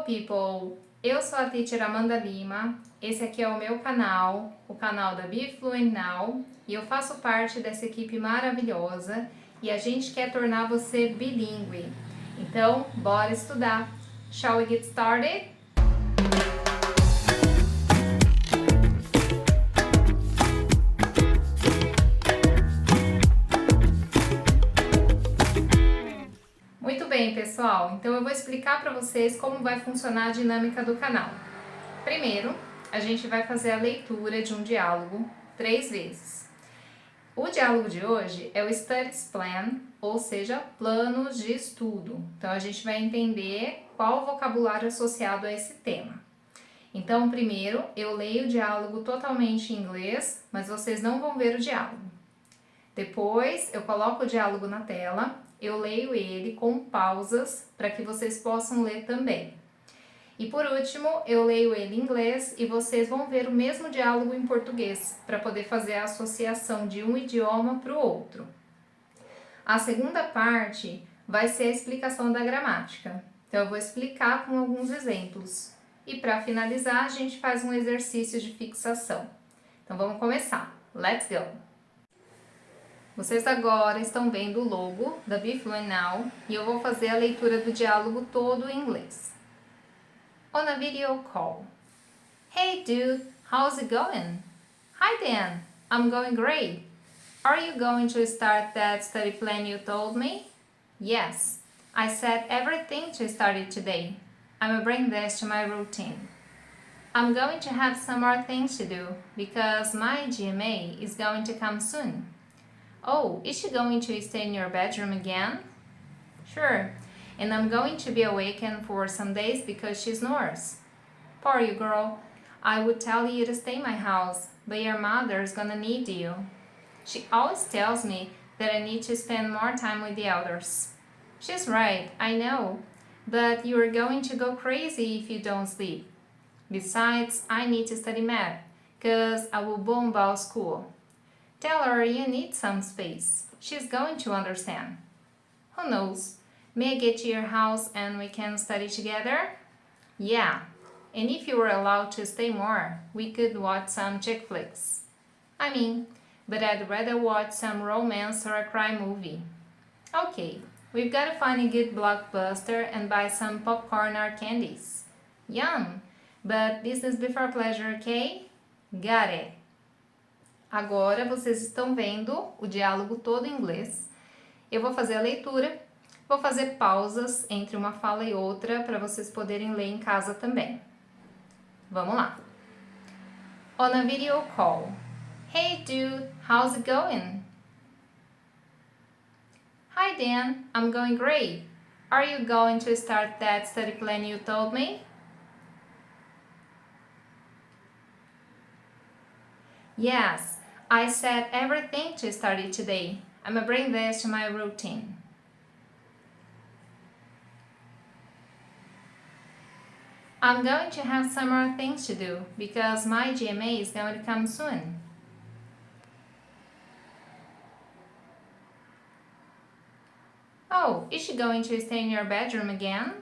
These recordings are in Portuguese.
people! Eu sou a teacher Amanda Lima, esse aqui é o meu canal, o canal da Be Fluent Now, e eu faço parte dessa equipe maravilhosa e a gente quer tornar você bilíngue. Então, bora estudar! Shall we get started? Muito bem, pessoal, então eu vou explicar para vocês como vai funcionar a dinâmica do canal. Primeiro, a gente vai fazer a leitura de um diálogo 3 vezes. O diálogo de hoje é o Studies Plan, ou seja, planos de estudo. Então, a gente vai entender qual o vocabulário associado a esse tema. Então, primeiro, eu leio o diálogo totalmente em inglês, mas vocês não vão ver o diálogo. Depois, eu coloco o diálogo na tela, eu leio ele com pausas para que vocês possam ler também. E por último, eu leio ele em inglês e vocês vão ver o mesmo diálogo em português, para poder fazer a associação de um idioma para o outro. A segunda parte vai ser a explicação da gramática. Então, eu vou explicar com alguns exemplos. E para finalizar, a gente faz um exercício de fixação. Então, vamos começar. Let's go! Vocês agora estão vendo o logo da Be Fluent Now e eu vou fazer a leitura do diálogo todo em inglês. On a video call. Hey dude, how's it going? Hi Dan, I'm going great. Are you going to start that study plan you told me? Yes, I set everything to start it today. I'm gonna bring this to my routine. I'm going to have some more things to do because my GMA is going to come soon. Oh, is she going to stay in your bedroom again? Sure, and I'm going to be awakened for some days because she snores. Poor you, girl. I would tell you to stay in my house, but your mother's gonna need you. She always tells me that I need to spend more time with the elders. She's right, I know, but you are going to go crazy if you don't sleep. Besides, I need to study math, cause I will bomb out school. Tell her you need some space. She's going to understand. Who knows? May I get to your house and we can study together? Yeah, and if you were allowed to stay more, we could watch some chick flicks. But I'd rather watch some romance or a crime movie. Okay, we've got to find a good blockbuster and buy some popcorn or candies. Yum! But business before pleasure, okay? Got it! Agora vocês estão vendo o diálogo todo em inglês. Eu vou fazer a leitura, vou fazer pausas entre uma fala e outra para vocês poderem ler em casa também. Vamos lá. On a video call. Hey dude, how's it going? Hi Dan, I'm going great. Are you going to start that study plan you told me? Yes. I set everything to start it today. I'm gonna bring this to my routine. I'm going to have some more things to do because my GMA is going to come soon. Oh, is she going to stay in your bedroom again?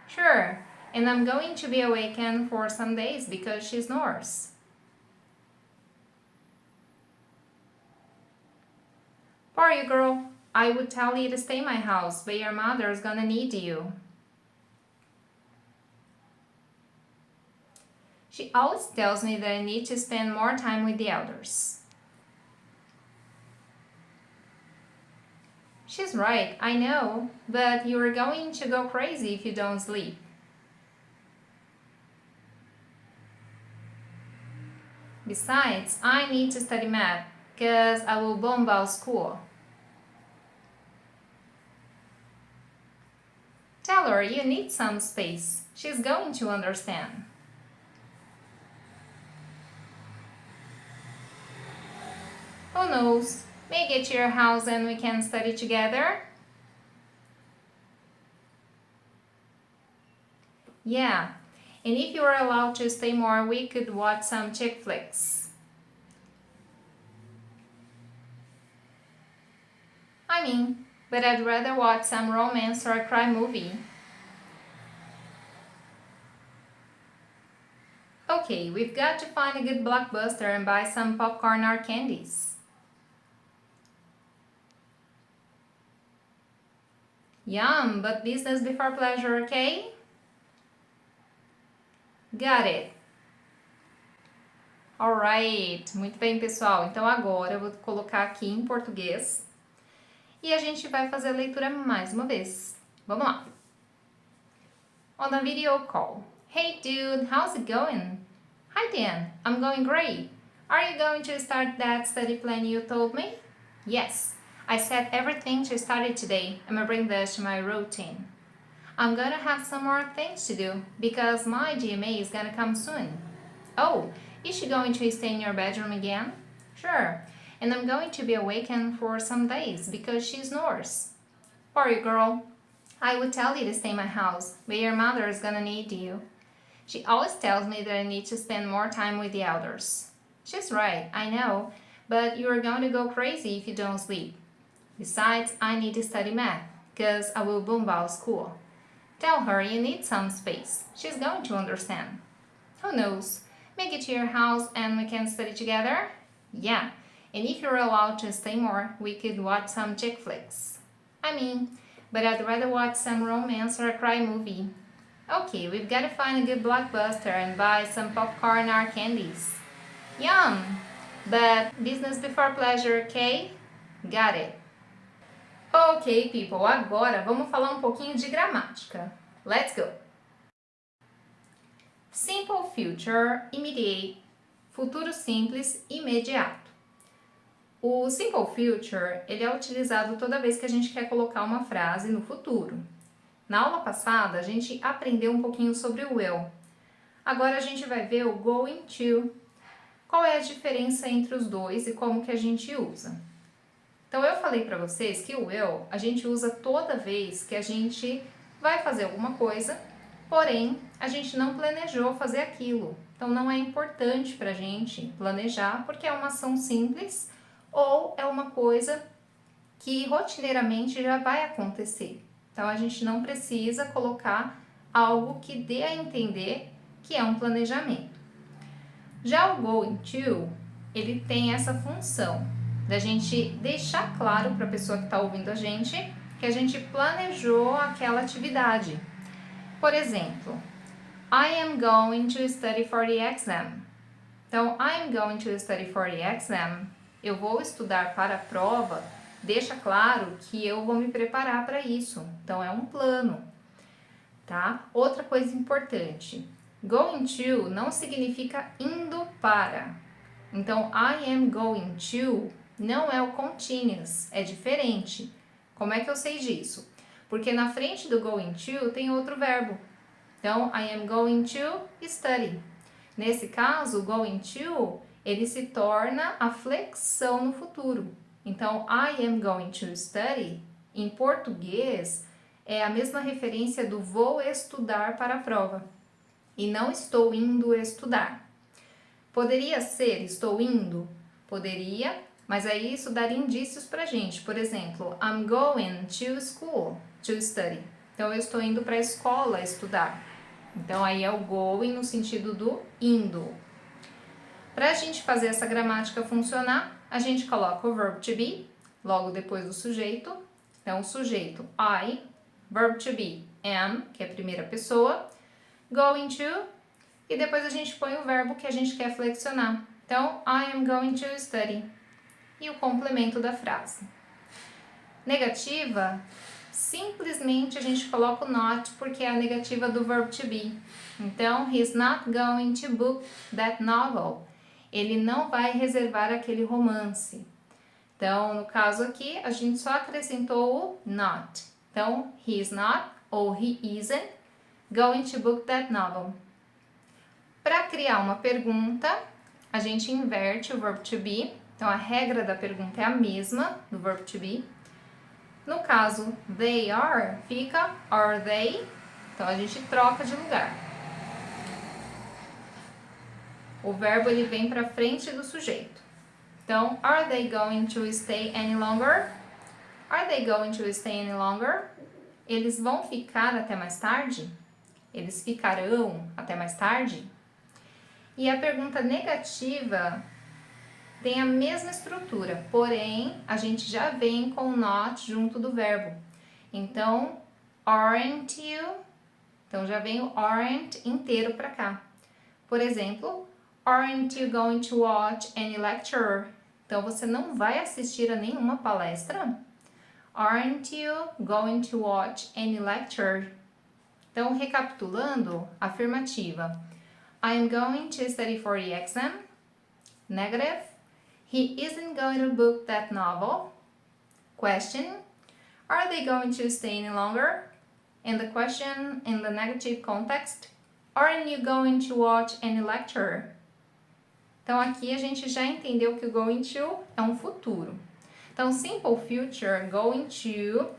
Sure. And I'm going to be awakened for some days because she snores. Poor you, girl. I would tell you to stay in my house, but your mother's gonna need you. She always tells me that I need to spend more time with the elders. She's right, I know, but you are going to go crazy if you don't sleep. Besides, I need to study math, cause I will bomb out school. Tell her you need some space. She's going to understand. Who knows? May I get to your house and we can study together? Yeah. And if you were allowed to stay more, we could watch some chick flicks. but I'd rather watch some romance or a crime movie. Okay, we've got to find a good blockbuster and buy some popcorn or candies. Yum, but business before pleasure, okay? Got it. Alright, muito bem, pessoal. Então agora eu vou colocar aqui em português e a gente vai fazer a leitura mais uma vez. Vamos lá. On a video call. Hey dude, how's it going? Hi Dan, I'm going great. Are you going to start that study plan you told me? Yes, I set everything to start it today. I'm gonna bring this to my routine. I'm gonna have some more things to do because my GMA is gonna come soon. Oh, is she going to stay in your bedroom again? Sure, and I'm going to be awakened for some days because she snores. Poor girl. I would tell you to stay in my house, but your mother is gonna need you. She always tells me that I need to spend more time with the elders. She's right, I know, but you are going to go crazy if you don't sleep. Besides, I need to study math, because I will bombard school. Tell her you need some space. She's going to understand. Who knows? Make it to your house and we can study together? Yeah, and if you're allowed to stay more, we could watch some chick flicks. But I'd rather watch some romance or a crime movie. Okay, we've got to find a good blockbuster and buy some popcorn or candies. Yum! But business before pleasure, okay? Got it. Ok, people, agora vamos falar um pouquinho de gramática. Let's go! Simple future, immediate, futuro simples, imediato. O simple future, ele é utilizado toda vez que a gente quer colocar uma frase no futuro. Na aula passada, a gente aprendeu um pouquinho sobre o will. Agora a gente vai ver o going to. Qual é a diferença entre os dois e como que a gente usa? Então, eu falei para vocês que o will a gente usa toda vez que a gente vai fazer alguma coisa, porém, a gente não planejou fazer aquilo. Então, não é importante para a gente planejar, porque é uma ação simples ou é uma coisa que rotineiramente já vai acontecer. Então, a gente não precisa colocar algo que dê a entender que é um planejamento. Já o going to, ele tem essa função da gente deixar claro para a pessoa que está ouvindo a gente que a gente planejou aquela atividade. Por exemplo, I am going to study for the exam. Então, I am going to study for the exam, eu vou estudar para a prova, deixa claro que eu vou me preparar para isso. Então, é um plano, tá? Outra coisa importante, going to não significa indo para. Então, I am going to não é o continuous, é diferente. Como é que eu sei disso? Porque na frente do going to tem outro verbo. Então, I am going to study. Nesse caso, o going to, ele se torna a flexão no futuro. Então, I am going to study, em português, é a mesma referência do vou estudar para a prova. E não estou indo estudar. Poderia ser estou indo? Poderia, mas aí isso daria indícios pra gente. Por exemplo, I'm going to school to study. Então, eu estou indo para a escola estudar. Então, aí é o going no sentido do indo. Para a gente fazer essa gramática funcionar, a gente coloca o verbo to be logo depois do sujeito. Então, o sujeito I, verbo to be am, que é a primeira pessoa, going to, e depois a gente põe o verbo que a gente quer flexionar. Então, I am going to study. E o complemento da frase. Negativa, simplesmente a gente coloca o not porque é a negativa do verbo to be. Então, he's not going to book that novel. Ele não vai reservar aquele romance. Então, no caso aqui, a gente só acrescentou o not. Então, he is not ou he isn't going to book that novel. Para criar uma pergunta, a gente inverte o verbo to be. Então, a regra da pergunta é a mesma do verbo to be. No caso, they are, fica are they. Então, a gente troca de lugar. O verbo ele vem para frente do sujeito. Então, are they going to stay any longer? Are they going to stay any longer? Eles vão ficar até mais tarde? Eles ficarão até mais tarde? E a pergunta negativa tem a mesma estrutura, porém a gente já vem com o not junto do verbo. Então, aren't you? Então já vem o aren't inteiro para cá. Por exemplo, aren't you going to watch any lecture? Então você não vai assistir a nenhuma palestra? Aren't you going to watch any lecture? Então, recapitulando, afirmativa. I'm going to study for the exam. Negative. He isn't going to book that novel. Question. Are they going to stay any longer? And the question in the negative context. Aren't you going to watch any lecture? Então, aqui a gente já entendeu que o going to é um futuro. Então, simple future, going to,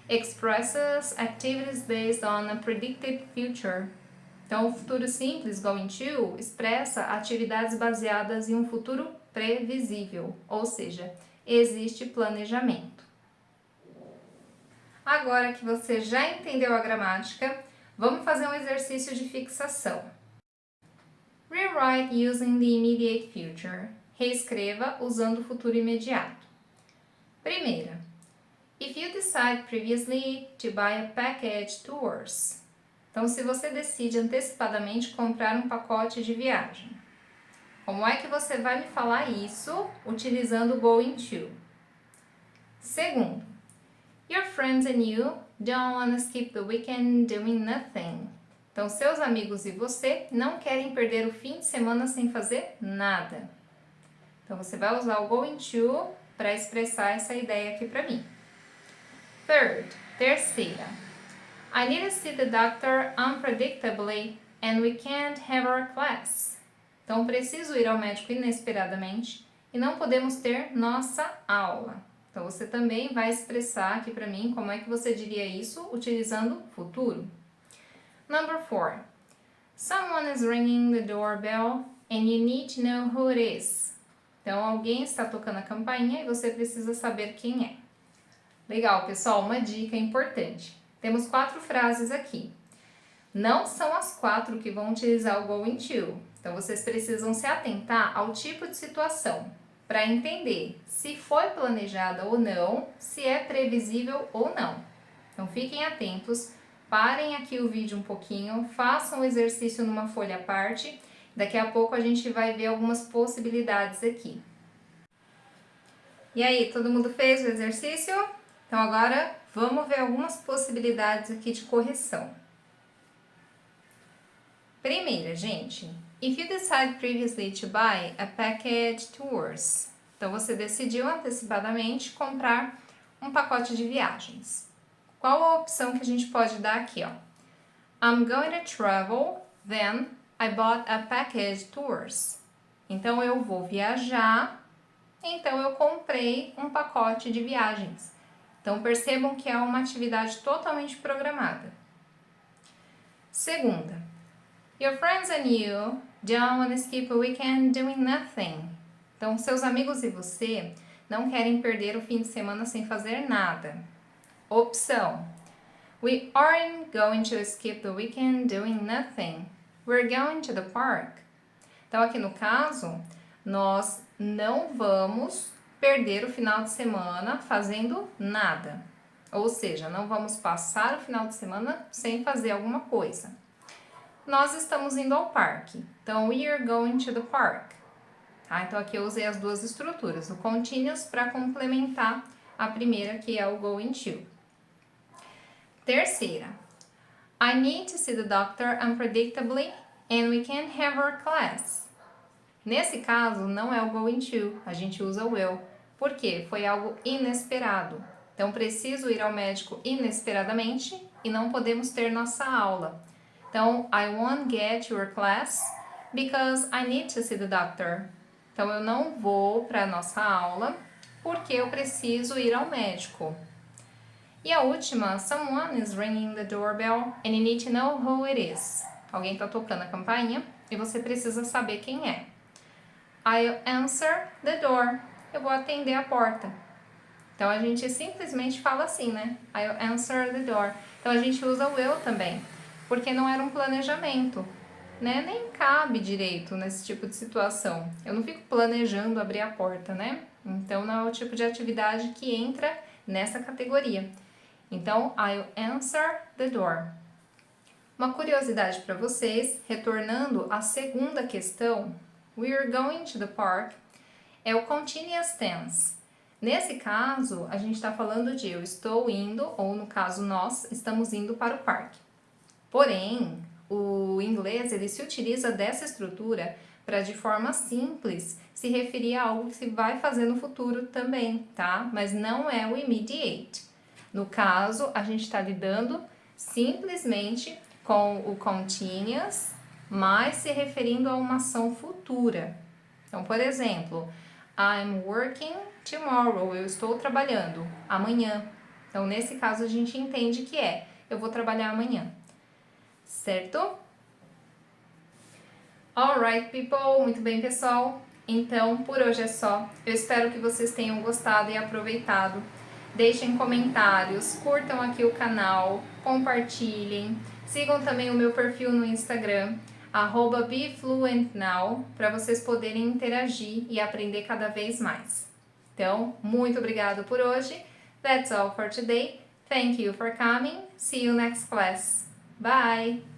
expresses activities based on a predicted future. Então, o futuro simples, going to, expressa atividades baseadas em um futuro previsível, ou seja, existe planejamento. Agora que você já entendeu a gramática, vamos fazer um exercício de fixação. Rewrite using the immediate future. Reescreva usando o futuro imediato. Primeira. If you decide previously to buy a package tours. Então, se você decide antecipadamente comprar um pacote de viagem. Como é que você vai me falar isso utilizando going to? Segundo. Your friends and you don't want to skip the weekend doing nothing. Então, seus amigos e você não querem perder o fim de semana sem fazer nada. Então, você vai usar o going to para expressar essa ideia aqui para mim. Third, terceira. I need to see the doctor unpredictably and we can't have our class. Então, preciso ir ao médico inesperadamente e não podemos ter nossa aula. Então, você também vai expressar aqui para mim como é que você diria isso utilizando futuro. Number 4. Someone is ringing the doorbell and you need to know who it is. Então, alguém está tocando a campainha e você precisa saber quem é. Legal, pessoal, uma dica importante. Temos 4 frases aqui. Não são as 4 que vão utilizar o going to. Então, vocês precisam se atentar ao tipo de situação para entender se foi planejada ou não, se é previsível ou não. Então, fiquem atentos, parem aqui o vídeo um pouquinho, façam o exercício numa folha à parte. Daqui a pouco a gente vai ver algumas possibilidades aqui. E aí, todo mundo fez o exercício? Então, agora vamos ver algumas possibilidades aqui de correção. Primeira, gente, if you decide previously to buy a package tours. Então, você decidiu antecipadamente comprar um pacote de viagens. Qual a opção que a gente pode dar aqui, ó? I'm going to travel, then I bought a package tours. Então, eu vou viajar, então eu comprei um pacote de viagens. Então, percebam que é uma atividade totalmente programada. Segunda. Your friends and you don't want to skip a weekend doing nothing. Então, seus amigos e você não querem perder o fim de semana sem fazer nada. Opção. We aren't going to skip the weekend doing nothing. We're going to the park. Então, aqui no caso, nós não vamos perder o final de semana fazendo nada. Ou seja, não vamos passar o final de semana sem fazer alguma coisa. Nós estamos indo ao parque. Então, we are going to the park. Tá? Então, aqui eu usei as duas estruturas, o continuous para complementar a primeira, que é o going to. Terceira. I need to see the doctor unpredictably and we can't have our class. Nesse caso, não é o going to, a gente usa o will. Por quê? Foi algo inesperado. Então, preciso ir ao médico inesperadamente e não podemos ter nossa aula. Então, I won't get your class because I need to see the doctor. Então, eu não vou para a nossa aula porque eu preciso ir ao médico. E a última, someone is ringing the doorbell and you need to know who it is. Alguém está tocando a campainha e você precisa saber quem é. I'll answer the door. Eu vou atender a porta. Então a gente simplesmente fala assim, né? I'll answer the door. Então a gente usa o will também, porque não era um planejamento, né? Nem cabe direito nesse tipo de situação. Eu não fico planejando abrir a porta, né? Então não é o tipo de atividade que entra nessa categoria. Então, I'll answer the door. Uma curiosidade para vocês, retornando à segunda questão, we're going to the park é o continuous tense. Nesse caso, a gente está falando de eu estou indo, ou no caso nós estamos indo para o parque. Porém, o inglês ele se utiliza dessa estrutura para de forma simples se referir a algo que se vai fazer no futuro também, tá? Mas não é o immediate. No caso, a gente está lidando simplesmente com o continuous, mas se referindo a uma ação futura. Então, por exemplo, I'm working tomorrow. Eu estou trabalhando amanhã. Então, nesse caso, a gente entende que eu vou trabalhar amanhã. Certo? Alright, people. Muito bem, pessoal. Então, por hoje é só. Eu espero que vocês tenham gostado e aproveitado. Deixem comentários, curtam aqui o canal, compartilhem. Sigam também o meu perfil no Instagram, @BeFluentNow, para vocês poderem interagir e aprender cada vez mais. Então, muito obrigado por hoje. That's all for today. Thank you for coming. See you next class. Bye!